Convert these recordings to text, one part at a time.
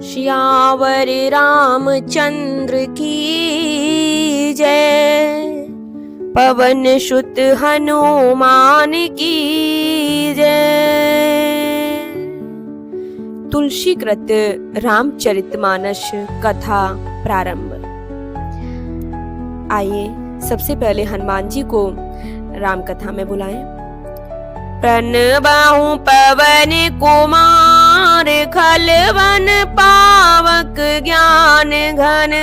सियावर रामचंद्र की जय। पवन सुत हनुमान की जय। तुलसी कृत रामचरितमानस कथा प्रारंभ। आइए सबसे पहले हनुमान जी को राम कथा में बुलाएं। प्रणबाहु पवन कुमार खलवन पावक ज्ञान घन।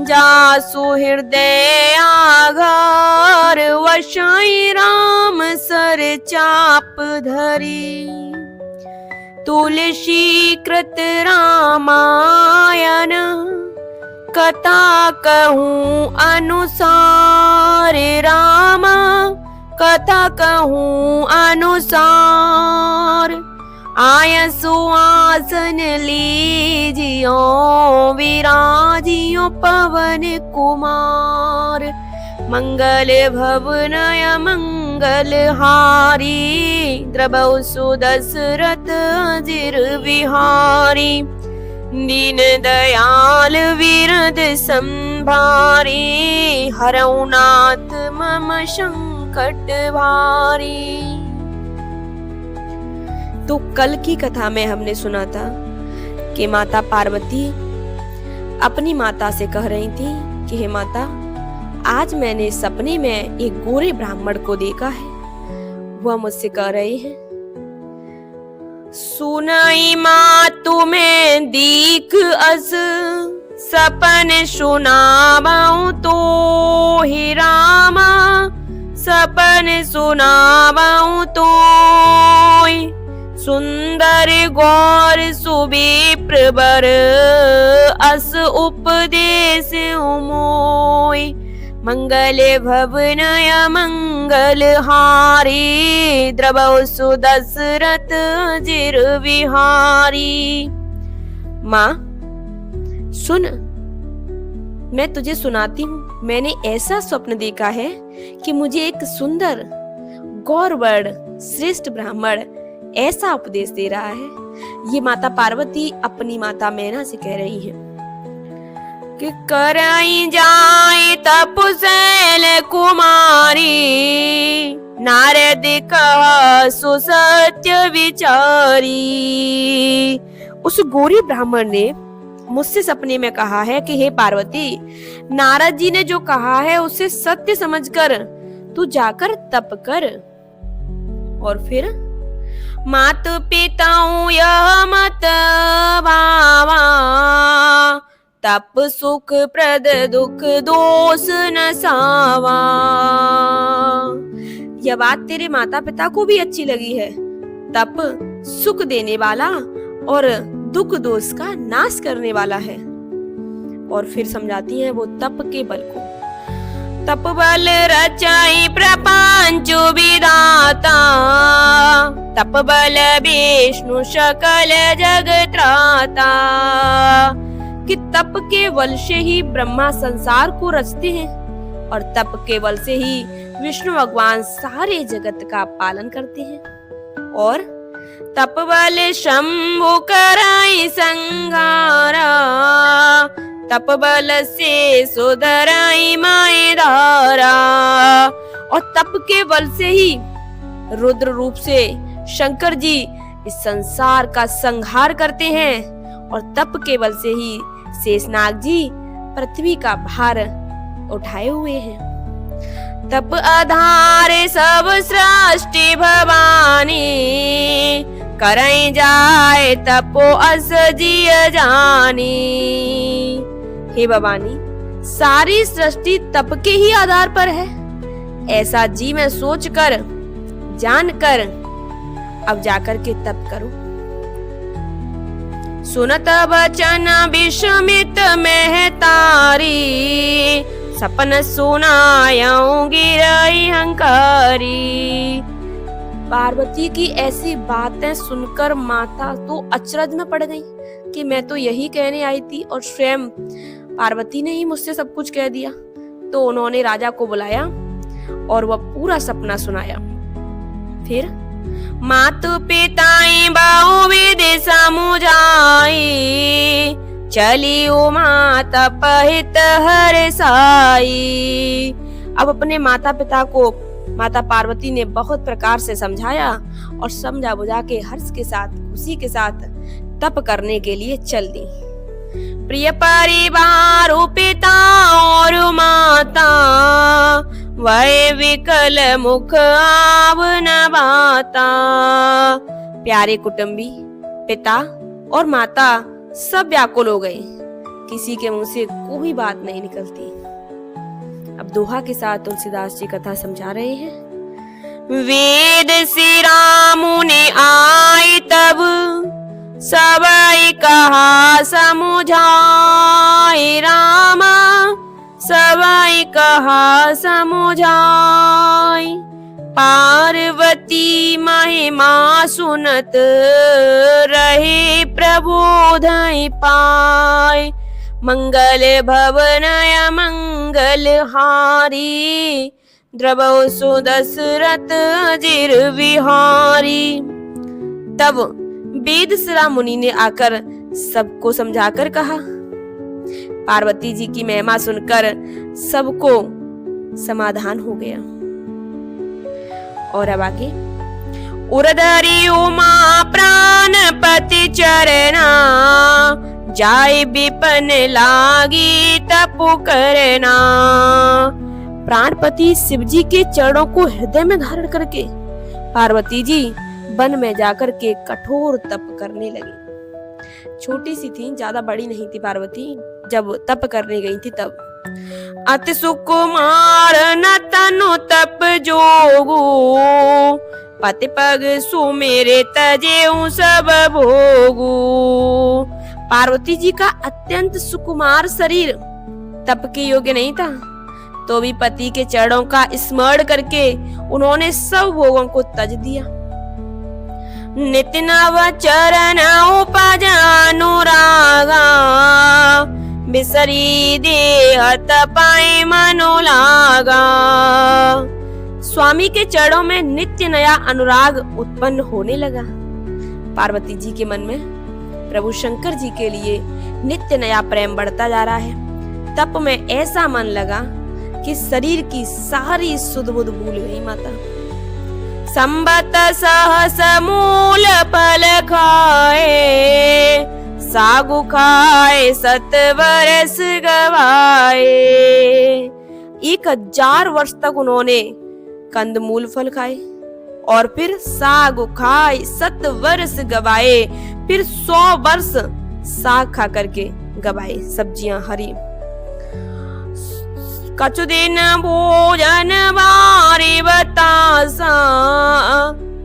जासु हृदय आधार वशई राम सर चाप धरी। तुलसी कृत रामायण कथा कहूँ अनुसार। रामा कथा कहूँ अनुसार। आय सुआसन लीजियो विराजियो पवन कुमार। मंगल भवनय मंगल हारी। द्रवहु सुदशरथ अजिर बिहारी। दीन दयाल विरद संभारी। हरऊ नाथ मम संकट भारी। तो कल की कथा में हमने सुना था कि माता पार्वती अपनी माता से कह रही थी कि हे माता, आज मैंने सपने में एक गोरे ब्राह्मण को देखा है। वह मुझसे कह रहे हैं, सुनाई माँ तुम्हें दीख अस सपन सुनावऊं तो ही रामा। सपन सुनावऊं तो सुंदर गौर सुविप्र बर अस उपदेश मोय। मंगल भवनय मंगल हारी। द्रवहु सुदशरथ अजिर बिहारी। माँ सुन, मैं तुझे सुनाती हूँ। मैंने ऐसा स्वप्न देखा है कि मुझे एक सुंदर गौरवर्ण श्रेष्ठ ब्राह्मण ऐसा उपदेश दे रहा है। ये माता पार्वती अपनी माता मैना से कह रही है कि कराई जाए तपशैल कुमारी। नारद कहा सुसत्य विचारी। उस गोरी ब्राह्मण ने मुझसे सपने में कहा है कि हे पार्वती, नारद जी ने जो कहा है उसे सत्य समझकर तू जाकर तप कर। और फिर मात पिताओं यह मत भावा। तप सुख प्रद दुख दोष न सावा। यह बात तेरे माता पिता को भी अच्छी लगी है। तप सुख देने वाला और दुख दोष का नाश करने वाला है। और फिर समझाती है वो तप के बल को। तप बल रचाई प्रपंच विधाता। तप बल विष्णु सकल जग त्राता। कि तप के बल से ही ब्रह्मा संसार को रचते हैं और तप के बल से ही विष्णु भगवान सारे जगत का पालन करते हैं। और तप बल शंभु कराई संहारा। तप बल से सुधराई माय धारा। और तप के बल से ही रुद्र रूप से शंकर जी इस संसार का संहार करते हैं। और तप के बल से ही शेषनाग जी पृथ्वी का भार उठाए हुए हैं। तप आधार सब सृष्टि भवानी। करई जाए तपो अस जिय जानी। हे भवानी, सारी सृष्टि तप के ही आधार पर है। ऐसा जी मैं सोचकर जानकर अब जाकर के तप करो। सुनत वचन विस्मित महतारी। सपन सुनायूं गिरई हंकारी। पार्वती की ऐसी बातें सुनकर माता तो अचरज में पड़ गई कि मैं तो यही कहने आई थी और स्वयं पार्वती ने ही मुझसे सब कुछ कह दिया। तो उन्होंने राजा को बुलाया और वह पूरा सपना सुनाया। फिर मातु पिताई बहुविध समुझाई, चली उमा तप हित हरसाई। अब अपने माता पिता को माता पार्वती ने बहुत प्रकार से समझाया और समझा बुझा के हर्ष के साथ खुशी के साथ तप करने के लिए चल दी। प्रिय परिवार पिता और माता, वह विकल मुख आव न बाता। प्यारे कुटुंबी पिता और माता सब व्याकुल हो गए, किसी के मुंह से कोई बात नहीं निकलती। अब दोहा के साथ तुलसीदास जी कथा समझा रहे हैं। वेद श्री राम ने आए तब, सबई कहा समुझाए रामा, सबई कहा समुझाए। पार्वती महिमा सुनत रहे प्रबोधय पाए, मंगल भवन मंगल हारी, द्रवौ सुदशरथ अजिर विहारी। तब वेदश्री मुनि ने आकर सबको समझाकर कहा। पार्वती जी की महिमा सुनकर सबको समाधान हो गया। और अब आगे, उरधरी उमा प्राणपति चरना, जाय विपन लागी तपु करना। प्राणपति शिव जी के चरणों को हृदय में धारण करके पार्वती जी वन में जाकर के कठोर तप करने लगी। छोटी सी थी, ज्यादा बड़ी नहीं थी पार्वती जब तप करने गई थी तब। अति सुकुमार न तनु तप जोगु, पति पग सुमेरे तजेऊ सब भोगु। पार्वती जी का अत्यंत सुकुमार शरीर तप के योग्य नहीं था, तो भी पति के चरणों का स्मरण करके उन्होंने सब भोगों को तज दिया। नित्य नव चरण उपज अनुरागा, बिसरी देह तपाए मनो लागा। स्वामी के चरणों में नित्य नया अनुराग उत्पन्न होने लगा। पार्वती जी के मन में प्रभु शंकर जी के लिए नित्य नया प्रेम बढ़ता जा रहा है। तप में ऐसा मन लगा कि शरीर की सारी सुध बुध भूल गई माता। संबत सहस मूल फल खाए, सागु खाए सत वर्ष गवाए। 1000 वर्ष तक उन्होंने कंदमूल फल खाए और फिर साग खाए, 7 वर्ष गवाए, फिर 100 वर्ष साग खा करके गवाए, सब्जियां हरी। कछु दिन भोजन बारी बतासा,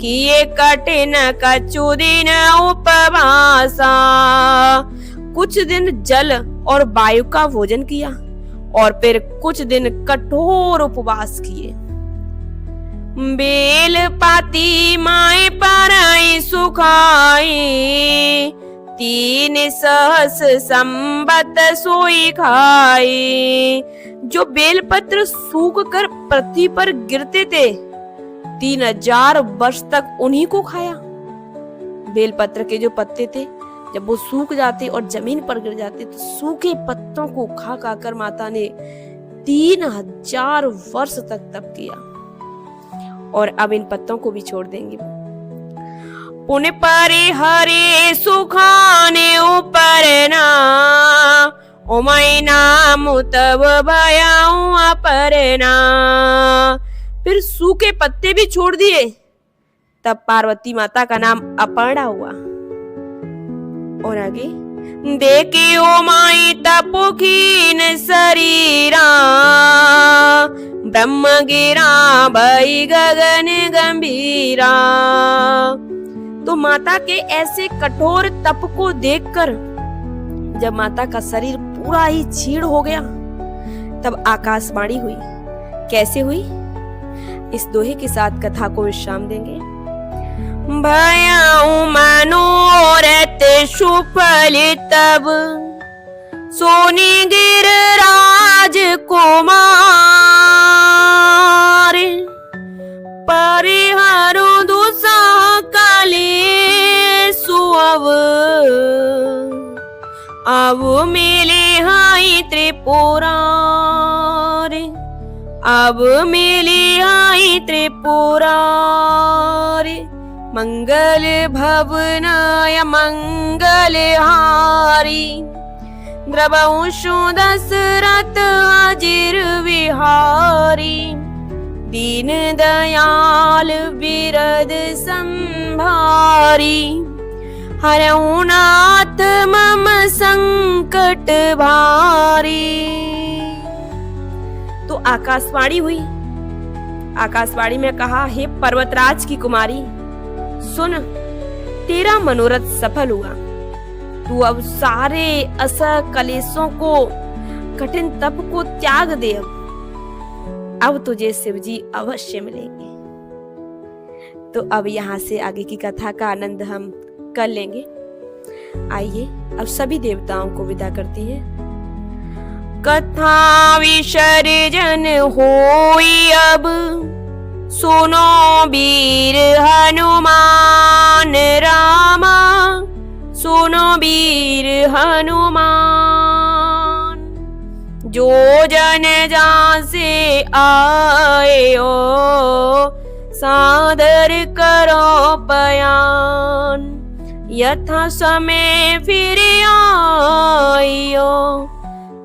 किए कठिन कछु दिन उपवासा। कुछ दिन जल और वायु का भोजन किया और फिर कुछ दिन कठोर उपवास किए। बेल पाती माए पराई सुखाई, 3 सहस संबत सोई खाई। जो बेलपत्र सूख कर पृथ्वी पर गिरते थे 3000 वर्ष तक उन्हीं को खाया। बेलपत्र के जो पत्ते थे जब वो सूख जाते और जमीन पर गिर जाते तो सूखे पत्तों को खा खा कर माता ने 3000 वर्ष तक तप किया और अब इन पत्तों को भी छोड़ देंगे। पुण्य परे हरे सुखाने ऊपर ना, उमय नाम तब भयाऊं अपरना। फिर सूखे पत्ते भी छोड़ दिए, तब पार्वती माता का नाम अपर्णा हुआ। और आगे, देखे उमाई तपोखीन शरीरा, ब्रह्म गिरा भई गगन गंभीरा। तो माता के ऐसे कठोर तप को देखकर जब माता का शरीर पूरा ही क्षीण हो गया तब आकाशवाणी हुई। कैसे हुई? इस दोहे के साथ कथा को विश्राम देंगे। भयाऊं मनोरथ सुफल तब, सोनी गिरिराज कुमार। परिहरु दुस्सह अब मिले हाय त्रिपुरारी, अब मिले हाय त्रिपुरारी, मंगल भवनाय मंगलहारी, द्रवंशु दशरथ अजिर विहारी, दीन दयाल बिरद संभारी, हरऊ नाथ मम संकट भारी। तो आकाशवाणी हुई, आकाशवाणी में कहा, हे पर्वतराज की कुमारी, सुन, तेरा मनोरथ सफल हुआ। तू अब सारे असह कलेशों को, कठिन तप को त्याग दे। अब तुझे शिवजी अवश्य मिलेंगे। तो अब यहाँ से आगे की कथा का आनंद हम कर लेंगे। आइए अब सभी देवताओं को विदा करती हैं। कथा विसर्जन होई अब, सुनो वीर हनुमान रामा, सुनो वीर हनुमान, जो जन जहाँ से आए हो, सादर करो पयान, यथा समय फिर आइयो,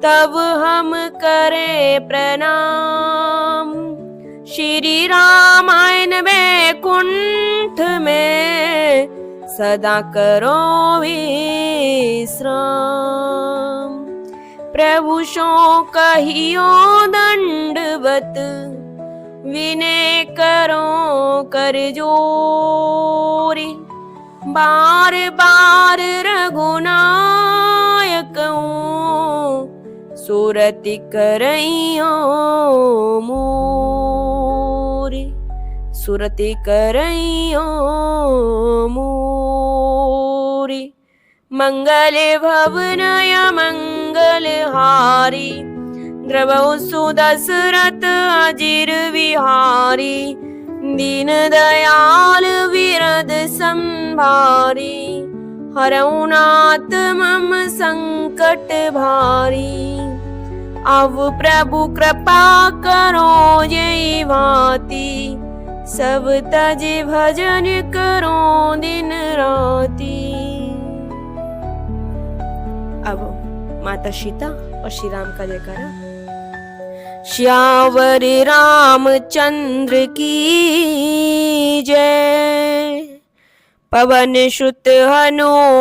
तब हम करें प्रणाम। श्री रामायण वैकुंठ में सदा करो विश्राम। प्रभु सो कहियो दंडवत, विनय करो कर जोरी, बार बार रघुनायक सुरति करइयो मोरी, सुरति करइयो मोरी। मंगल भवनय मंगलहारी, द्रवंशु दशरथ अजिर विहारी, दीन दयाल विरद संभारी, हरऊ नाथ मम संकट भारी। अब प्रभु कृपा करो जय भांति, सब तज भजन करो दिन राति। अब माता सीता और श्री राम का जयकारा। श्यावर रामचंद्र की जय, पवन सुत हनुमान